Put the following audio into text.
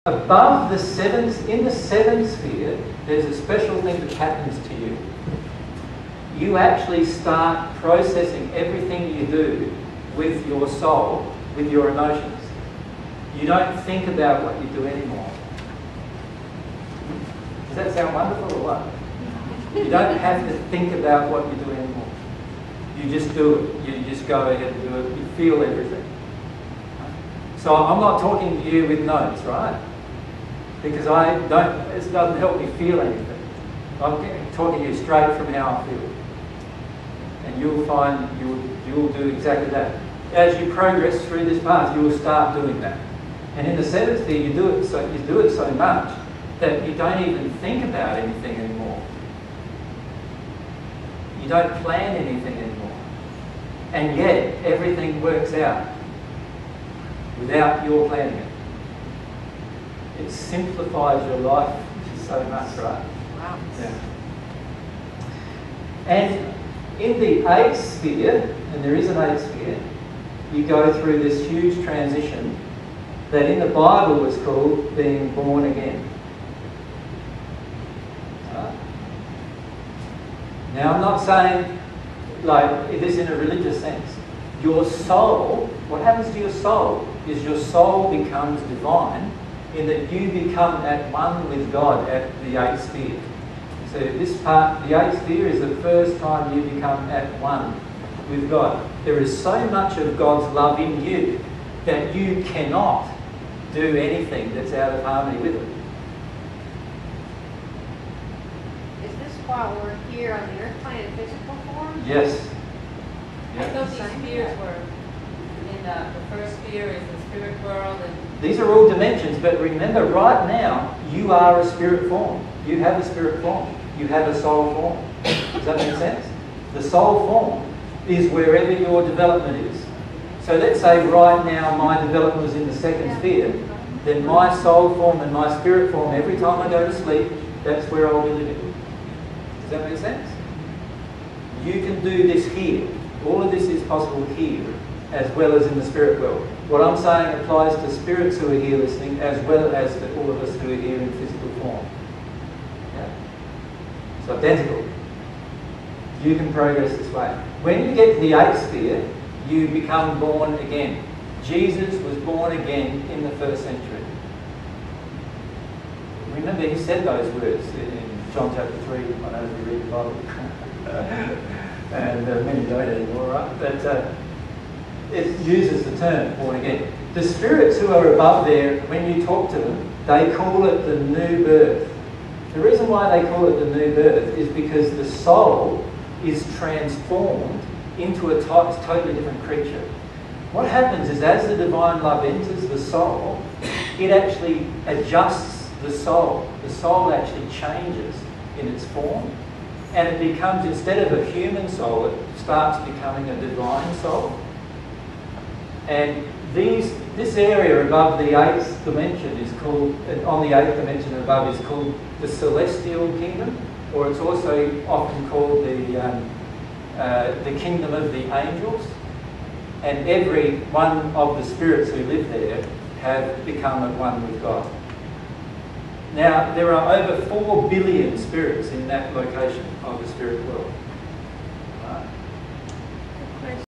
above the seventh, in the seventh sphere, there's a special thing that happens to you. You actually start processing everything you do with your soul, with your emotions. You don't think about what you do anymore. Does that sound wonderful or what? You don't have to think about what you do anymore. You just do it. You just go ahead and do it. You feel everything. So I'm not talking to you with notes, right? Because it doesn't help me feel anything. I'm talking to you straight from how I feel. And you'll find you'll do exactly that. As you progress through this path, you will start doing that. And in the seventh sphere, you do it so much that you don't even think about anything anymore. You don't plan anything anymore. And yet, everything works out without your planning it. It simplifies your life so much, right? Wow. Yeah. And in the eighth sphere, and there is an eighth sphere, you go through this huge transition that in the Bible was called being born again. Now, I'm not saying like this in a religious sense. Your soul, what happens to your soul is your soul becomes divine in that you become at one with God at the eighth sphere. So this part, the eighth sphere, is the first time you become at one with God. There is so much of God's love in you that you cannot do anything that's out of harmony with it. Is this while we're here on the earth plane in physical form? Yes. I thought these spheres were in the first sphere is the spirit world, and these are all dimensions, but remember, right now, you are a spirit form. You have a spirit form. You have a soul form. Does that make sense? The soul form is wherever your development is. So let's say right now my development was in the second sphere, then my soul form and my spirit form, every time I go to sleep, that's where I'll be living. Does that make sense? You can do this here. All of this is possible here, as well as in the spirit world. What I'm saying applies to spirits who are here listening, as well as to all of us who are here in physical form. Yeah? It's identical. You can progress this way. When you get to the eighth sphere, you become born again. Jesus was born again in the first century. Remember, he said those words in John chapter 3. I know if you read the Bible. And many don't anymore, right? But it uses the term born again. The spirits who are above there, when you talk to them, they call it the new birth. The reason why they call it the new birth is because the soul is transformed into a totally different creature. What happens is as the divine love enters the soul, it actually adjusts the soul. The soul actually changes in its form, and it becomes, instead of a human soul, it starts becoming a divine soul. And this area above the eighth dimension is called, on the eighth dimension above, is called the celestial kingdom, or it's also often called the kingdom of the angels. And every one of the spirits who live there have become at one with God. Now, there are over 4 billion spirits in that location of the spirit world.